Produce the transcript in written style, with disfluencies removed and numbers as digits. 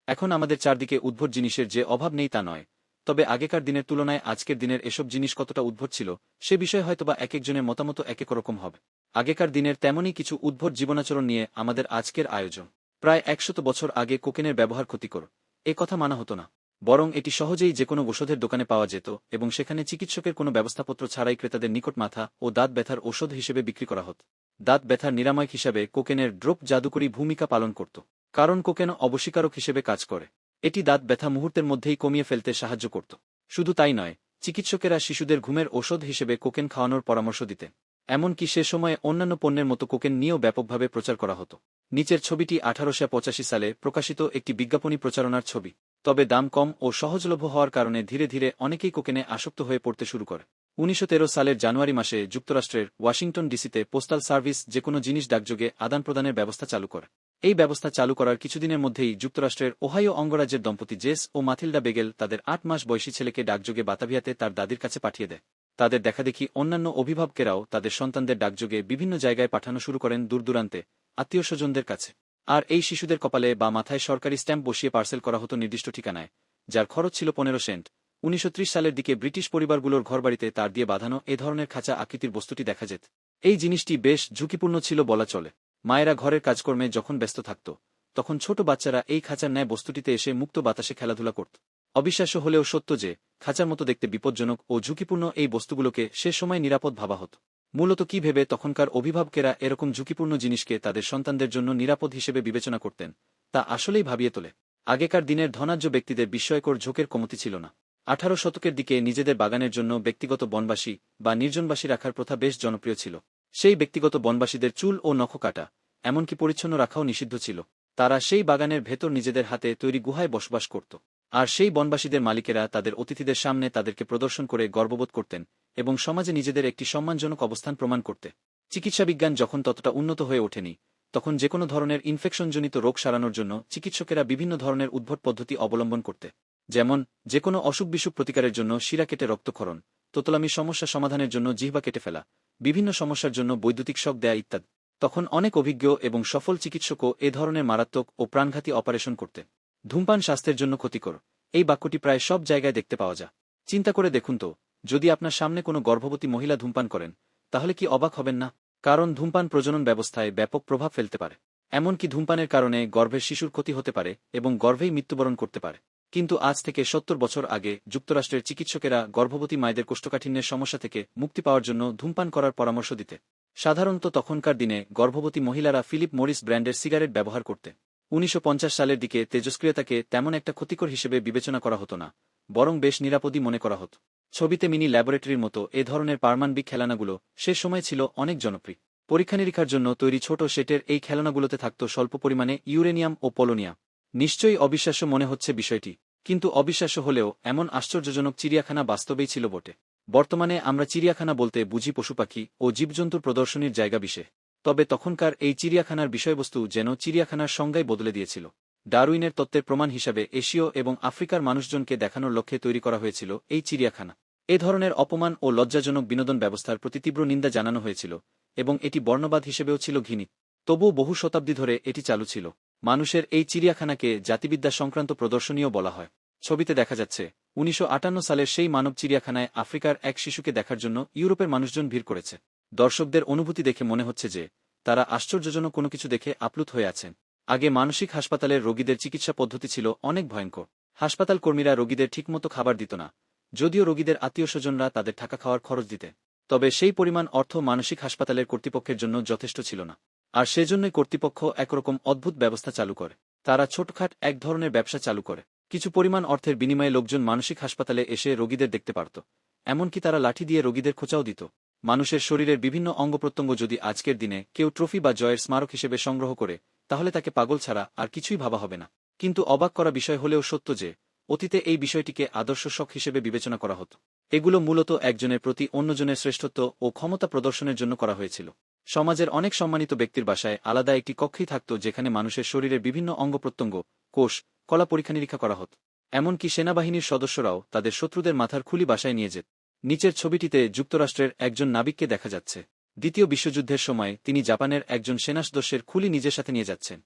এখন আমাদের চারদিকে উদ্ভট জিনিসের যে অভাব নেই তা নয়, তবে আগেকার দিনের তুলনায় আজকের দিনের এসব জিনিস কতটা উদ্ভট ছিল সে বিষয়ে হয়তোবা একেকজনের মতামত একেক রকম হবে। আগেকার দিনের তেমনই কিছু উদ্ভট জীবনাচরণ নিয়ে আমাদের আজকের আয়োজন। প্রায় 100 বছর আগে কোকেনের ব্যবহার ক্ষতিকর এ কথা মানা হতো না, বরং এটি সহজেই যেকোনো ওষুধের দোকানে পাওয়া যেত এবং সেখানে চিকিৎসকের কোনো ব্যবস্থাপত্র ছাড়াই ক্রেতাদের নিকট মাথা ও দাঁত ব্যথার ঔষধ হিসেবে বিক্রি করা হতো। দাঁত ব্যথার নিরাময় হিসাবে কোকেনের ড্রপ জাদুকরী ভূমিকা পালন করত, কারণ কোকেন অবশীকারক হিসেবে কাজ করে। এটি দাঁত ব্যথা মুহূর্তের মধ্যেই কমিয়ে ফেলতে সাহায্য করত। শুধু তাই নয়, চিকিৎসকেরা শিশুদের ঘুমের ঔষধ হিসেবে কোকেন খাওয়ানোর পরামর্শ দিতেন। এমনকি সে সময়ে অন্যান্য পণ্যের মতো কোকেন নিয়েও ব্যাপকভাবে প্রচার করা হতো। নিচের ছবিটি 1885 সালে প্রকাশিত একটি বিজ্ঞাপনী প্রচারণার ছবি। তবে দাম কম ও সহজলভ্য হওয়ার কারণে ধীরে ধীরে অনেকেই কোকেনে আসক্ত হয়ে পড়তে শুরু করে। 1913 সালের জানুয়ারি মাসে যুক্তরাষ্ট্রের ওয়াশিংটন ডিসিতে পোস্টাল সার্ভিস যেকোনো জিনিস ডাকযোগে আদান প্রদানের ব্যবস্থা চালু করে। এই ব্যবস্থা চালু করার কিছুদিনের মধ্যেই যুক্তরাষ্ট্রের ওহাইও অঙ্গরাজ্যের দম্পতি জেস ও মাথিল্ডা বেগেল তাদের 8 মাস বয়সী ছেলেকে ডাকযোগে বাতাভিয়াতে তার দাদির কাছে পাঠিয়ে দেয়। তাদের দেখাদেখি অন্যান্য অভিভাবকেরাও তাদের সন্তানদের ডাকযোগে বিভিন্ন জায়গায় পাঠানো শুরু করেন, দূরদূরান্তে আত্মীয়স্বজনদের কাছে। আর এই শিশুদের কপালে বা মাথায় সরকারি স্ট্যাম্প বসিয়ে পার্সেল করা হতো নির্দিষ্ট ঠিকানায়, যার খরচ ছিল 15 সেন্ট। 1930 সালের দিকে ব্রিটিশ পরিবারগুলোর ঘরবাড়িতে তার দিয়ে বাঁধানো এ ধরনের খাঁচা আকৃতির বস্তুটি দেখা যেত। এই জিনিসটি বেশ ঝুঁকিপূর্ণ ছিল বলা চলে। মায়েরা ঘরের কাজকর্মে যখন ব্যস্ত থাকত, তখন ছোট বাচ্চারা এই খাঁচার ন্যায় বস্তুটিতে এসে মুক্ত বাতাসে খেলাধুলা করত। অবিশ্বাস্য হলেও সত্য যে খাঁচার মতো দেখতে বিপজ্জনক ও ঝুঁকিপূর্ণ এই বস্তুগুলোকে সে সময় নিরাপদ ভাবা হতো। মূলত কি ভেবে তখনকার অভিভাবকেরা এরকম ঝুঁকিপূর্ণ জিনিসকে তাদের সন্তানদের জন্য নিরাপদ হিসেবে বিবেচনা করতেন, তা আসলেই ভাবিয়ে তোলে। আগেকার দিনের ধনাঢ্য ব্যক্তিদের বিস্ময়কর ঝোঁকের কমতি ছিল না। 18 শতকের দিকে নিজেদের বাগানের জন্য ব্যক্তিগত বনবাসী বা নির্জনবাসী রাখার প্রথা বেশ জনপ্রিয় ছিল। সেই ব্যক্তিগত বনবাসীদের চুল ও নখ কাটা, এমনকি পরিচ্ছন্ন রাখাও নিষিদ্ধ ছিল। তারা সেই বাগানের ভেতর নিজেদের হাতে তৈরি গুহায় বসবাস করত। আর সেই বনবাসীদের মালিকেরা তাদের অতিথিদের সামনে তাদেরকে প্রদর্শন করে গর্ববোধ করতেন এবং সমাজে নিজেদের একটি সম্মানজনক অবস্থান প্রমাণ করতে। চিকিৎসাবিজ্ঞান যখন ততটা উন্নত হয়ে ওঠেনি, তখন যেকোনো ধরনের ইনফেকশনজনিত রোগ সারানোর জন্য চিকিৎসকেরা বিভিন্ন ধরনের উদ্ভট পদ্ধতি অবলম্বন করতে, যেমন যেকোনো অসুখ বিসুখ প্রতিকারের জন্য শিরা কেটে রক্তক্ষরণ, তোতলামি সমস্যা সমাধানের জন্য জিহ্বা কেটে ফেলা, বিভিন্ন সমস্যার জন্য বৈদ্যুতিক শক দেয়া ইত্যাদি। তখন অনেক অভিজ্ঞ এবং সফল চিকিৎসকও এ ধরনের মারাত্মক ও প্রাণঘাতী অপারেশন করতে। ধূমপান স্বাস্থ্যের জন্য ক্ষতিকর, এই বাক্যটি প্রায় সব জায়গায় দেখতে পাওয়া যায়। চিন্তা করে দেখুন তো, যদি আপনার সামনে কোনো গর্ভবতী মহিলা ধূমপান করেন, তাহলে কি অবাক হবেন না? কারণ ধূমপান প্রজনন ব্যবস্থায় ব্যাপক প্রভাব ফেলতে পারে। এমনকি ধূমপানের কারণে গর্ভের শিশুর ক্ষতি হতে পারে এবং গর্ভেই মৃত্যুবরণ করতে পারে। কিন্তু আজ থেকে 70 বছর আগে যুক্তরাষ্ট্রের চিকিৎসকেরা গর্ভবতী মায়েদের কোষ্ঠকাঠিন্যের সমস্যা থেকে মুক্তি পাওয়ার জন্য ধূমপান করার পরামর্শ দিতে। সাধারণত তখনকার দিনে গর্ভবতী মহিলারা ফিলিপ মরিস ব্র্যান্ডের সিগারেট ব্যবহার করতে। 1950 সালের দিকে তেজস্ক্রিয়তাকে তেমন একটা ক্ষতিকর হিসেবে বিবেচনা করা হতো না, বরং বেশ নিরাপদই মনে করা হতো। ছবিতে মিনি ল্যাবরেটরির মতো এ ধরনের পারমাণবিক খেলনাগুলো সে সময় ছিল অনেক জনপ্রিয়। পরীক্ষা-নিরীক্ষার জন্য তৈরি ছোট সেটের এই খেলনাগুলোতে থাকত স্বল্প পরিমাণে ইউরেনিয়াম ও পোলোনিয়াম। নিশ্চয়ই অবিশ্বাস্য মনে হচ্ছে বিষয়টি, কিন্তু অবিশ্বাস্য হলেও এমন আশ্চর্যজনক চিড়িয়াখানা বাস্তবেই ছিল বটে। বর্তমানে আমরা চিড়িয়াখানা বলতে বুঝি পশুপাখি ও জীবজন্তুর প্রদর্শনীর জায়গা বিশেষ, তবে তখনকার এই চিড়িয়াখানার বিষয়বস্তু যেন চিড়িয়াখানার সংজ্ঞাই বদলে দিয়েছিল। ডারউইনের তত্ত্বের প্রমাণ হিসাবে এশীয় এবং আফ্রিকার মানুষজনকে দেখানোর লক্ষ্যে তৈরি করা হয়েছিল এই চিড়িয়াখানা। এ ধরনের অপমান ও লজ্জাজনক বিনোদন ব্যবস্থার প্রতি তীব্র নিন্দা জানানো হয়েছিল এবং এটি বর্ণবাদ হিসেবেও ছিল ঘৃণিত। তবুও বহু শতাব্দী ধরে এটি চালু ছিল। মানুষের এই চিড়িয়াখানাকে জাতিবিদ্যা সংক্রান্ত প্রদর্শনীও বলা হয়। ছবিতে দেখা যাচ্ছে 1958 সালের সেই মানব চিড়িয়াখানায় আফ্রিকার এক শিশুকে দেখার জন্য ইউরোপের মানুষজন ভিড় করেছে। দর্শকদের অনুভূতি দেখে মনে হচ্ছে যে তারা আশ্চর্যজনক কোনো কিছু দেখে আপ্লুত হয়ে আছেন। আগে মানসিক হাসপাতালের রোগীদের চিকিৎসা পদ্ধতি ছিল অনেক ভয়ঙ্কর। হাসপাতাল কর্মীরা রোগীদের ঠিকমতো খাবার দিত না, যদিও রোগীদের আত্মীয়স্বজনরা তাদের থাকা খাওয়ার খরচ দিতে। তবে সেই পরিমাণ অর্থ মানসিক হাসপাতালের কর্তৃপক্ষের জন্য যথেষ্ট ছিল না। আর সেজন্যই কর্তৃপক্ষ একরকম অদ্ভুত ব্যবস্থা চালু করে। তারা ছোটখাট এক ধরনের ব্যবসা চালু করে। কিছু পরিমাণ অর্থের বিনিময়ে লোকজন মানসিক হাসপাতালে এসে রোগীদের দেখতে পারত। এমনকি তারা লাঠি দিয়ে রোগীদের খোঁচাও দিত। মানুষের শরীরের বিভিন্ন অঙ্গপ্রত্যঙ্গ যদি আজকের দিনে কেউ ট্রফি বা জয়ের স্মারক হিসেবে সংগ্রহ করে, তাহলে তাকে পাগল ছাড়া আর কিছুই ভাবা হবে না। কিন্তু অবাক করা বিষয় হলেও সত্য যে অতীতে এই বিষয়টিকে আদর্শ শখ হিসেবে বিবেচনা করা হতো। এগুলো মূলত একজনের প্রতি অন্যজনের শ্রেষ্ঠত্ব ও ক্ষমতা প্রদর্শনের জন্য করা হয়েছিল। সমাজের অনেক সম্মানিত ব্যক্তির বাসায় আলাদা একটি কক্ষই থাকত, যেখানে মানুষের শরীরের বিভিন্ন অঙ্গপ্রত্যঙ্গ, কোষ, কলা পরীক্ষা-নিরীক্ষা করা হতো। এমনকি সেনাবাহিনীর সদস্যরাও তাদের শত্রুদের মাথার খুলি বাসায় নিয়ে যেত। নিচের ছবিটিতে যুক্তরাষ্ট্রের একজন নাবিককে দেখা যাচ্ছে। দ্বিতীয় বিশ্বযুদ্ধের সময় তিনি জাপানের একজন সেনাসদস্যের খুলি নিজের সাথে নিয়ে যাচ্ছেন।